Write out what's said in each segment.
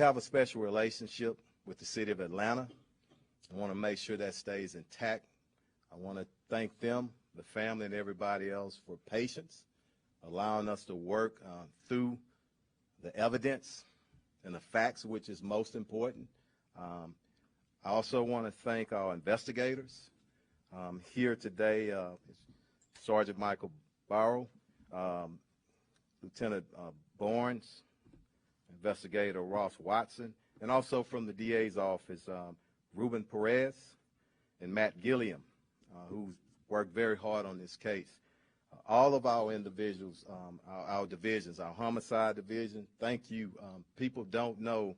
We have a special relationship with the city of Atlanta. I want to make sure that stays intact. I want to thank them, the family, and everybody else for patience, allowing us to work through the evidence and the facts, which is most important. I also want to thank our investigators. Here today is Sergeant Michael Barrow, Lieutenant Barnes, Investigator Ross Watson, and also from the DA's office, Ruben Perez and Matt Gilliam, who worked very hard on this case. All of our individuals, our divisions, our homicide division, thank you. People don't know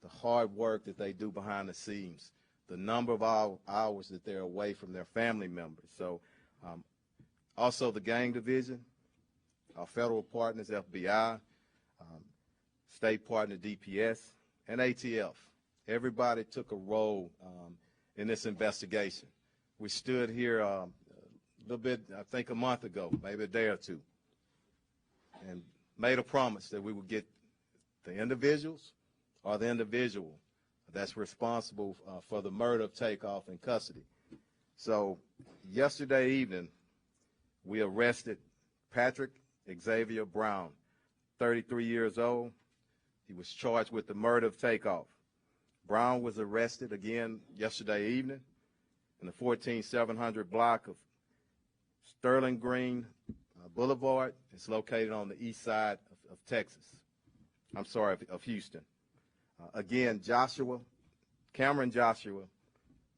the hard work that they do behind the scenes, the number of hours that they're away from their family members. So also the gang division, our federal partners, FBI, state partner DPS, and ATF. Everybody took a role in this investigation. We stood here a little bit, I think a month ago, maybe a day or two, and made a promise that we would get the individuals or the individual that's responsible for the murder of Takeoff in custody. So yesterday evening, we arrested Patrick Xavier Brown, 33 years old. He was charged with the murder of Takeoff. Brown was arrested again yesterday evening in the 14700 block of Sterling Green Boulevard. It's located on the east side of Texas. I'm sorry, of Houston. Again, Cameron Joshua,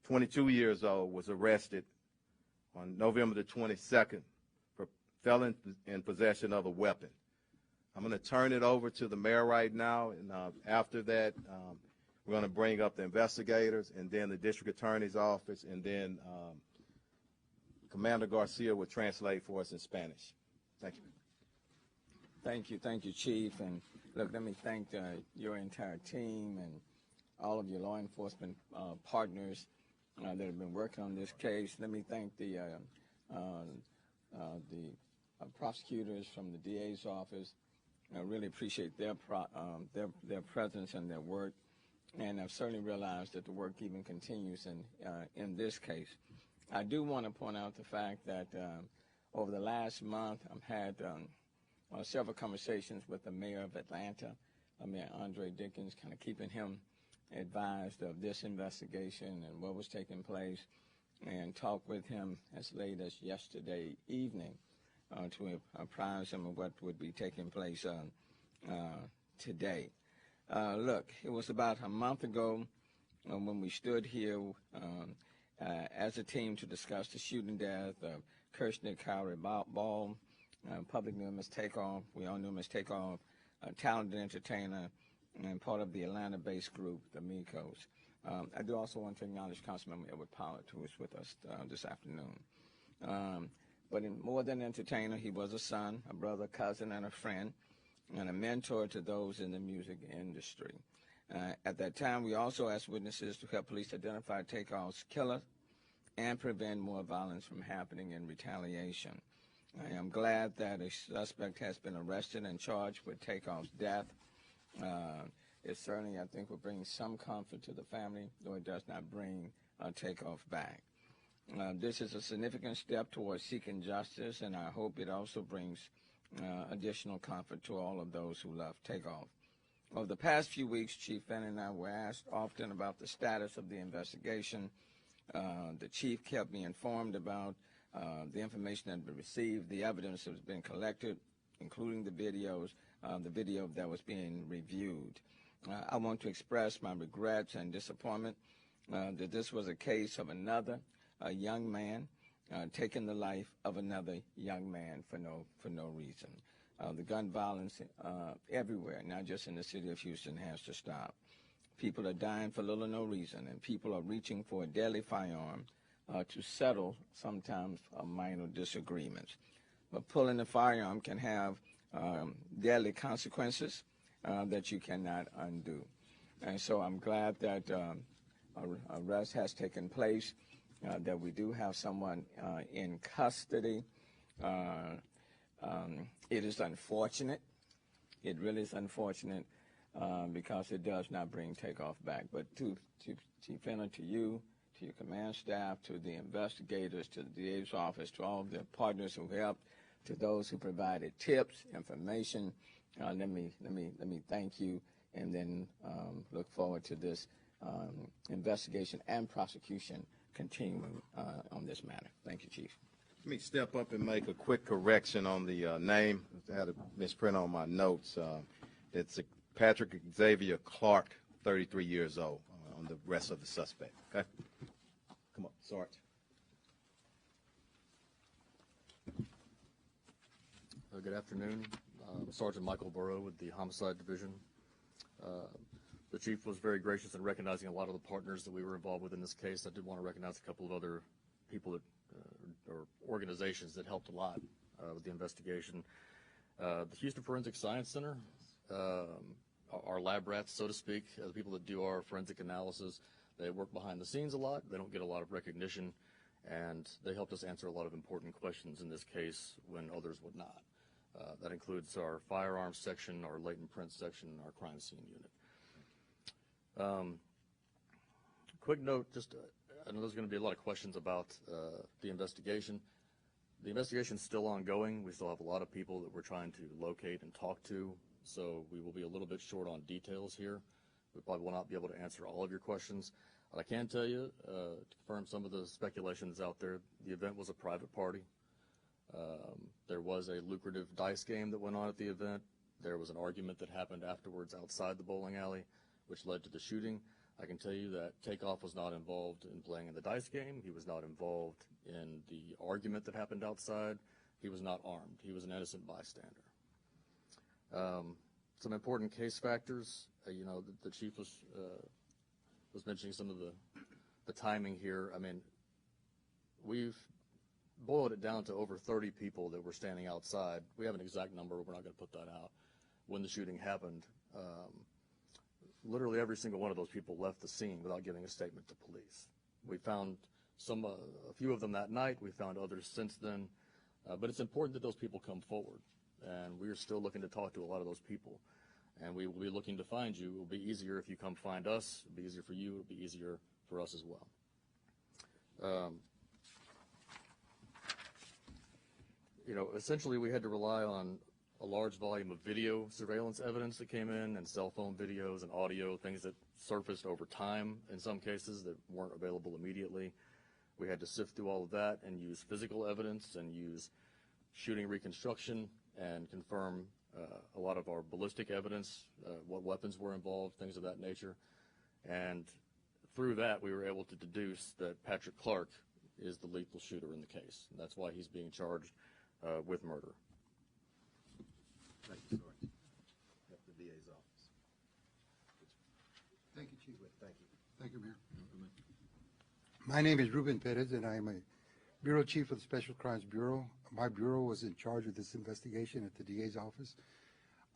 22 years old, was arrested on November the 22nd for felon in possession of a weapon. I'm going to turn it over to the mayor right now, and after that, we're going to bring up the investigators and then the district attorney's office, and then Commander Garcia will translate for us in Spanish. Thank you. Thank you, Chief. And look, let me thank your entire team and all of your law enforcement partners that have been working on this case. Let me thank the prosecutors from the DA's office. I really appreciate their presence and their work, and I've certainly realized that the work even continues in this case. I do want to point out the fact that over the last month, I've had several conversations with the mayor of Atlanta, Mayor Andre Dickens, kind of keeping him advised of this investigation and what was taking place, and talked with him as late as yesterday evening to apprise him of what would be taking place today. Look, it was about a month ago when we stood here as a team to discuss the shooting death of Kirshner Kyrie Ball, public knew him as Takeoff. We all knew him as Takeoff, a talented entertainer and part of the Atlanta-based group, the Migos. I do also want to acknowledge Councilmember Edward Pollard, who is with us this afternoon. But more than an entertainer, he was a son, a brother, cousin, and a friend, and a mentor to those in the music industry. At that time, we also asked witnesses to help police identify Takeoff's killer and prevent more violence from happening in retaliation. I am glad that a suspect has been arrested and charged with Takeoff's death. It certainly, I think, will bring some comfort to the family, though it does not bring Takeoff back. This is a significant step towards seeking justice, and I hope it also brings additional comfort to all of those who love Takeoff. Over the past few weeks, Chief Fenn and I were asked often about the status of the investigation. The chief kept me informed about the information that had been received, the evidence that has been collected, including the video that was being reviewed. I want to express my regrets and disappointment that this was a case of another young man taking the life of another young man for no reason. The gun violence everywhere, not just in the city of Houston, has to stop. People are dying for little or no reason, and people are reaching for a deadly firearm to settle sometimes minor disagreements. But pulling a firearm can have deadly consequences that you cannot undo. And so I'm glad that arrest has taken place, that we do have someone in custody. It is unfortunate. It really is unfortunate because it does not bring Takeoff back. But to Chief Fenner, to you, to your command staff, to the investigators, to the DA's office, to all of the partners who helped, to those who provided tips, information, let me thank you, and then look forward to this investigation and prosecution continuing on this matter. Thank you, Chief. Let me step up and make a quick correction on the name. I had a misprint on my notes. It's Patrick Xavier Clark, 33 years old, on the rest of the suspect. Okay? Come on, Sarge. Good afternoon. Sergeant Michael Burrow with the Homicide Division. The chief was very gracious in recognizing a lot of the partners that we were involved with in this case. I did want to recognize a couple of other people that, or organizations that helped a lot with the investigation. The Houston Forensic Science Center, our lab rats, so to speak, the people that do our forensic analysis, they work behind the scenes a lot. They don't get a lot of recognition, and they helped us answer a lot of important questions in this case when others would not. That includes our firearms section, our latent print section, and our crime scene unit. Quick note, I know there's going to be a lot of questions about the investigation. The investigation is still ongoing. We still have a lot of people that we're trying to locate and talk to, so we will be a little bit short on details here. We probably will not be able to answer all of your questions. But I can tell you, to confirm some of the speculations out there, the event was a private party. There was a lucrative dice game that went on at the event. There was an argument that happened afterwards outside the bowling alley, which led to the shooting. I can tell you that Takeoff was not involved in playing in the dice game. He was not involved in the argument that happened outside. He was not armed. He was an innocent bystander. Some important case factors. The chief was mentioning some of the timing here. I mean, we've boiled it down to over 30 people that were standing outside. We have an exact number. We're not going to put that out. When the shooting happened, literally every single one of those people left the scene without giving a statement to police. We found a few of them that night. We found others since then. But it's important that those people come forward. And we're still looking to talk to a lot of those people. And we will be looking to find you. It will be easier if you come find us. It will be easier for you. It will be easier for us as well. Essentially we had to rely on a large volume of video surveillance evidence that came in, and cell phone videos and audio, things that surfaced over time in some cases that weren't available immediately. We had to sift through all of that and use physical evidence and use shooting reconstruction and confirm a lot of our ballistic evidence, what weapons were involved, things of that nature. And through that, we were able to deduce that Patrick Clark is the lethal shooter in the case. And that's why he's being charged with murder. Thank you, Sarge. At the DA's office. Thank you, Chief. Thank you. Thank you, Mayor. My name is Ruben Perez, and I am a Bureau Chief of the Special Crimes Bureau. My bureau was in charge of this investigation at the DA's office.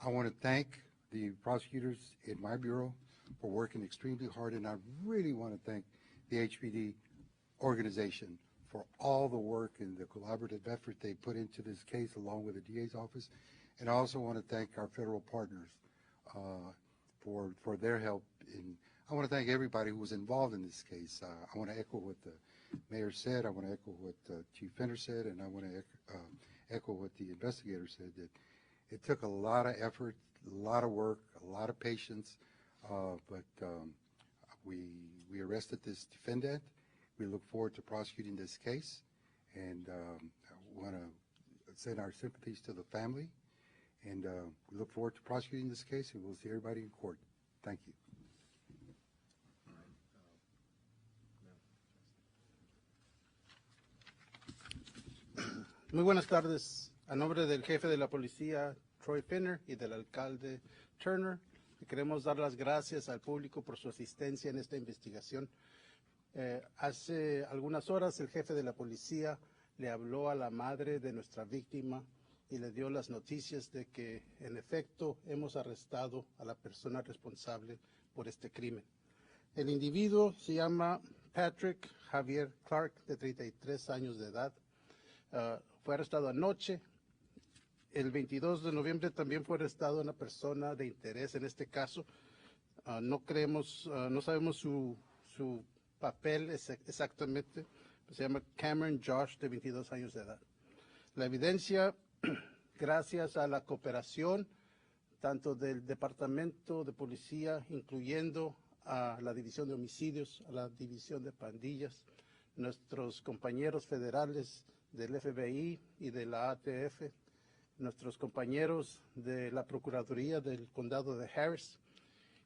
I want to thank the prosecutors in my bureau for working extremely hard, and I really want to thank the HPD organization for all the work and the collaborative effort they put into this case along with the DA's office. And I also want to thank our federal partners for their help. I want to thank everybody who was involved in this case. I want to echo what the mayor said. I want to echo what Chief Fenner said, and I want to echo what the investigator said, that it took a lot of effort, a lot of work, a lot of patience, but we arrested this defendant. We look forward to prosecuting this case, and I want to send our sympathies to the family, and we look forward to prosecuting this case, and we'll see everybody in court. Thank you. Muy buenas tardes. A nombre del jefe de la policía, Troy Finner, y del alcalde Turner, queremos dar las gracias al público por su asistencia en esta investigación. Hace algunas horas el jefe de la policía le habló a la madre de nuestra víctima y le dio las noticias de que, en efecto, hemos arrestado a la persona responsable por este crimen. El individuo se llama Patrick Javier Clark, de 33 años de edad. Fue arrestado anoche El 22 de noviembre también fue arrestada una persona de interés en este caso. No sabemos su papel exactamente. Se llama Cameron Josh, de 22 años de edad. La evidencia, gracias a la cooperación tanto del Departamento de Policía, incluyendo a la División de Homicidios, a la División de Pandillas, nuestros compañeros federales del FBI y de la ATF, nuestros compañeros de la Procuraduría del Condado de Harris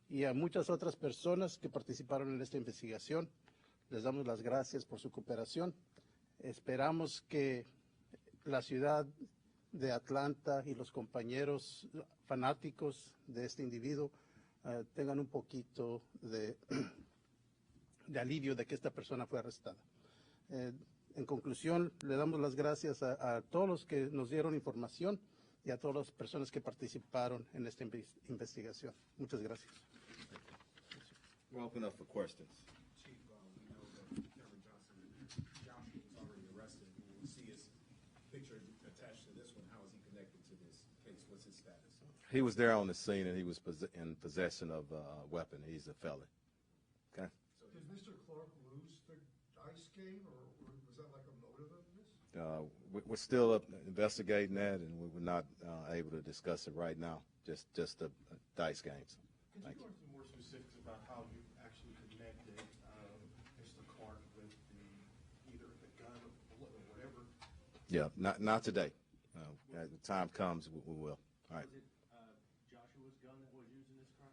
y a muchas otras personas que participaron en esta investigación. Les damos las gracias por su cooperación. Esperamos que la ciudad de Atlanta y los compañeros fanáticos de este individuo tengan un poquito de alivio de que esta persona fue arrestada. En conclusión, le damos las gracias a todos los que nos dieron información y a todas las personas que participaron en esta investigación. Muchas gracias. We'll open up for questions. Chief, we know that Cameron Joshua was already arrested. We see his picture attached to this one. How is he connected to this case? What's his status? He was there on the scene, and he was in possession of a weapon. He's a felon. Okay. So did Mr. Clark lose the dice game, or was that like a motive of this? We're still investigating that, and we were not able to discuss it right now. Just the dice games. Could you go into more specifics about how you actually connected Mr. Clark with either the gun or bullet or whatever? Yeah, not today. As the time comes, we will. All right. Was it Joshua's gun that was used in this crime?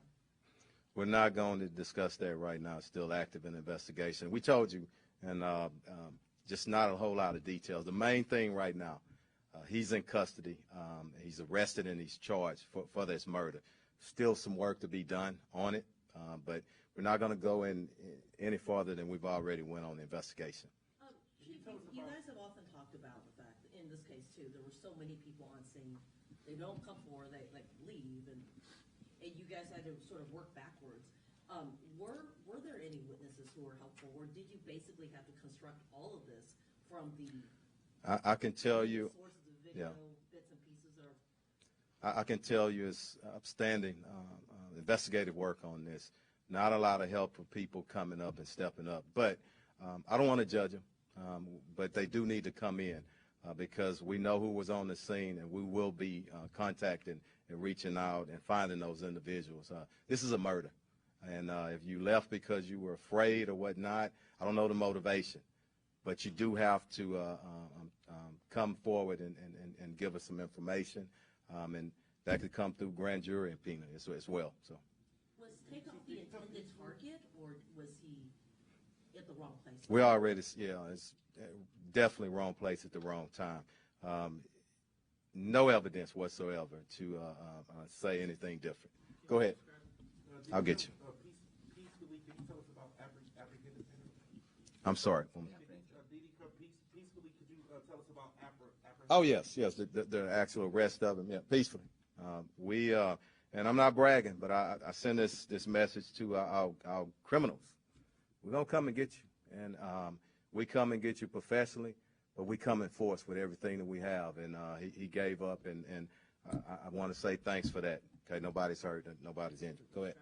We're not going to discuss that right now. It's still active in investigation. We told you, and just not a whole lot of details. The main thing right now, he's in custody. He's arrested and he's charged for this murder. Still some work to be done on it, but we're not going to go in any farther than we've already went on the investigation. Chief, you guys have often talked about the fact that in this case too, there were so many people on scene. They don't come forward, they leave, and you guys had to sort of work backwards. Were there any witnesses who were helpful, or did you basically have to construct all of this from the I can tell you, sources of video, yeah. bits and pieces, or? I can tell you it's upstanding investigative work on this. Not a lot of help for people coming up and stepping up. But I don't want to judge them, but they do need to come in because we know who was on the scene, and we will be contacting and reaching out and finding those individuals. This is a murder. And if you left because you were afraid or whatnot, I don't know the motivation. But you do have to come forward and give us some information. And that could come through grand jury subpoena as well. So. Was Takeoff the intended target, or was he at the wrong place? We already, it's definitely wrong place at the wrong time. No evidence whatsoever to say anything different. Go ahead. I'll get you. Peacefully, can you tell us about apprehended? I'm sorry. Peacefully, could you tell us about apprehended? Oh, yes, the actual arrest of him, peacefully. And I'm not bragging, but I send this message to our criminals. We're going to come and get you. And we come and get you professionally, but we come in force with everything that we have. And he gave up, and I want to say thanks for that. Okay, nobody's hurt, nobody's injured. Go ahead.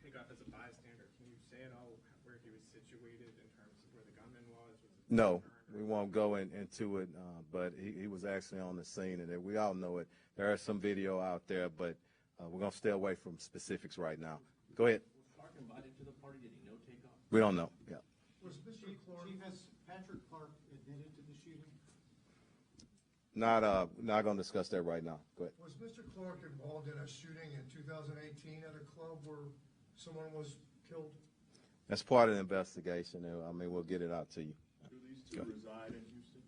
Takeoff as a bystander. Can you say at all where he was situated in terms of where the gunman was? No, we won't go into it, but he was actually on the scene, and we all know it. There is some video out there, but we're going to stay away from specifics right now. Go ahead. Was Clark invited to the party? Did he know Takeoff? We don't know. Yeah. Was Mr. Clark, has Patrick Clark admitted to the shooting? Not going to discuss that right now. Go ahead. Was Mr. Clark involved in a shooting in 2018 at a club where someone was killed? That's part of the investigation. I mean, we'll get it out to you. Do these two reside in Houston?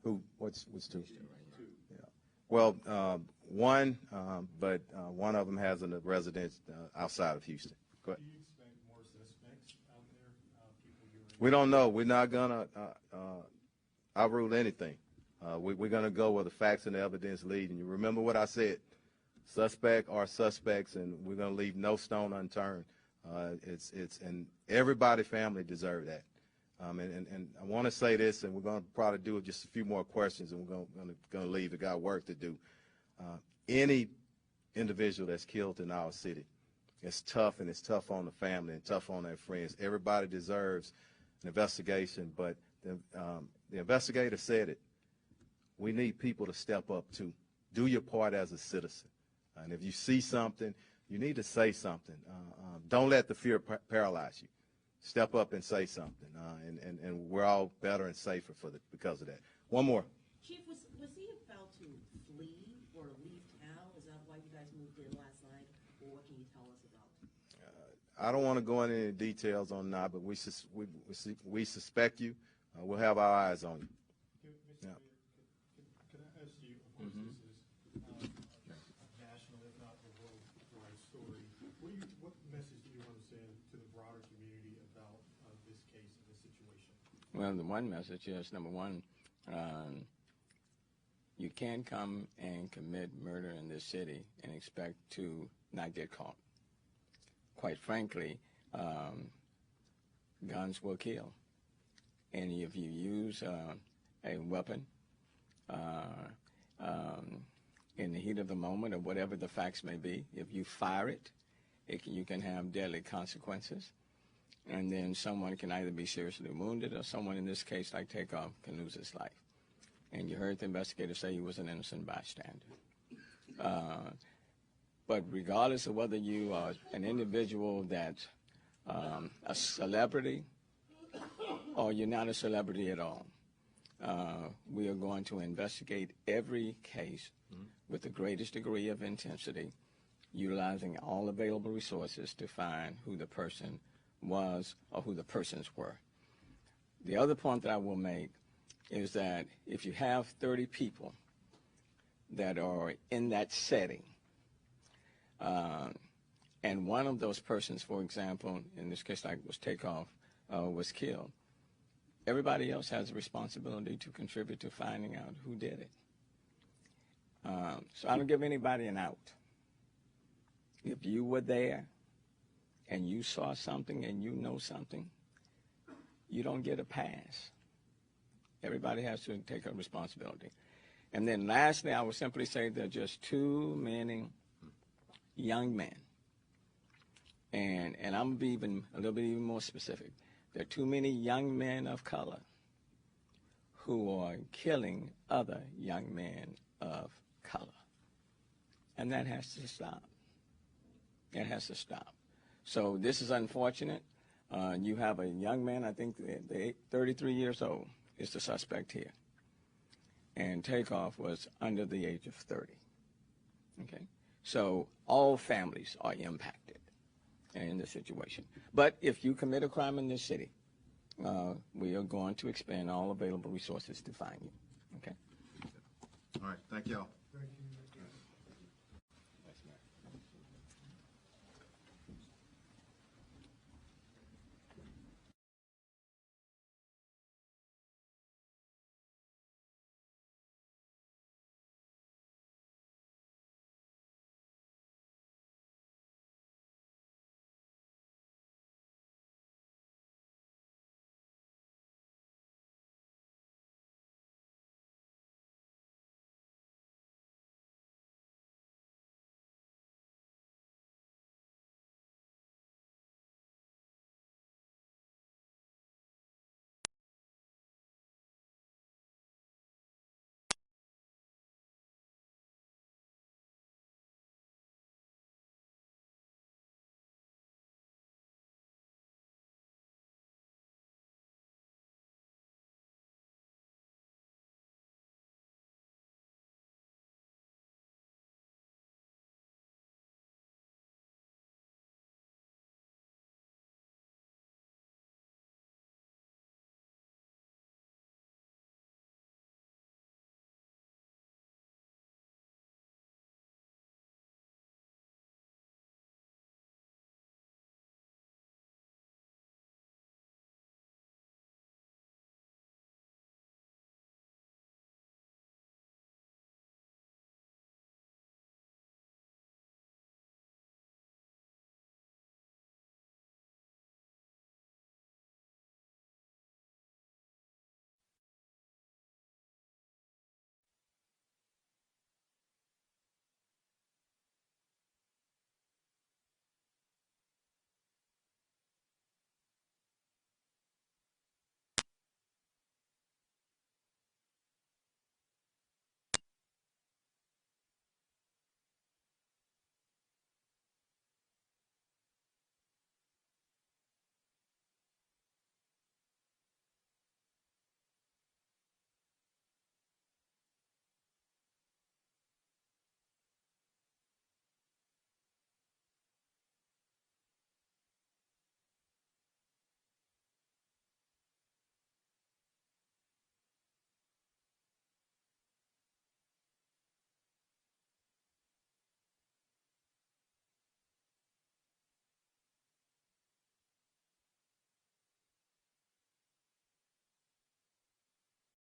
Who? What's two? Two. Yeah. Well, one, but one of them has a residence outside of Houston. Go ahead. Do you expect more suspects out there? People you're We don't know. We're not gonna outrule anything. We're gonna go where the facts and the evidence lead. And you remember what I said: suspect are suspects, and we're gonna leave no stone unturned. And everybody, family deserve that. And I want to say this, and we're going to probably do just a few more questions, and we're going to leave. We got work to do. Any individual that's killed in our city, it's tough, and it's tough on the family and tough on their friends. Everybody deserves an investigation, but the investigator said it. We need people to step up too. Do your part as a citizen. And if you see something, you need to say something. Don't let the fear paralyze you. Step up and say something, and we're all better and safer because of that. One more. Chief, was he about to flee or leave town? Is that why you guys moved in last night, or what can you tell us about? I don't want to go into any details on that, but we suspect you. We'll have our eyes on you. Mr. Mayor, can I ask you, of course, this is a national, if not a worldwide story. What message do you want to send to the broader community about this case and this situation? Well, the one message is, number one, you can't come and commit murder in this city and expect to not get caught. Quite frankly, guns will kill. And if you use a weapon in the heat of the moment, or whatever the facts may be, if you fire it, you can have deadly consequences. And then someone can either be seriously wounded, or someone, in this case, like Takeoff, can lose his life. And you heard the investigator say he was an innocent bystander. But regardless of whether you are an individual that's a celebrity or you're not a celebrity at all, we are going to investigate every case with the greatest degree of intensity, utilizing all available resources to find who the person was or who the persons were. The other point that I will make is that if you have 30 people that are in that setting, and one of those persons, for example, in this case, like was Takeoff, was killed, everybody else has a responsibility to contribute to finding out who did it. So I don't give anybody an out. If you were there and you saw something and you know something, you don't get a pass. Everybody has to take a responsibility. And then lastly, I would simply say there are just too many young men. And I'm going to be even a little bit even more specific. There are too many young men of color who are killing other young men of color. And that has to stop. It has to stop. So this is unfortunate. You have a young man, I think 33 years old, is the suspect here. And Takeoff was under the age of 30. Okay? So all families are impacted in this situation. But if you commit a crime in this city, we are going to expend all available resources to find you. Okay? All right. Thank y'all.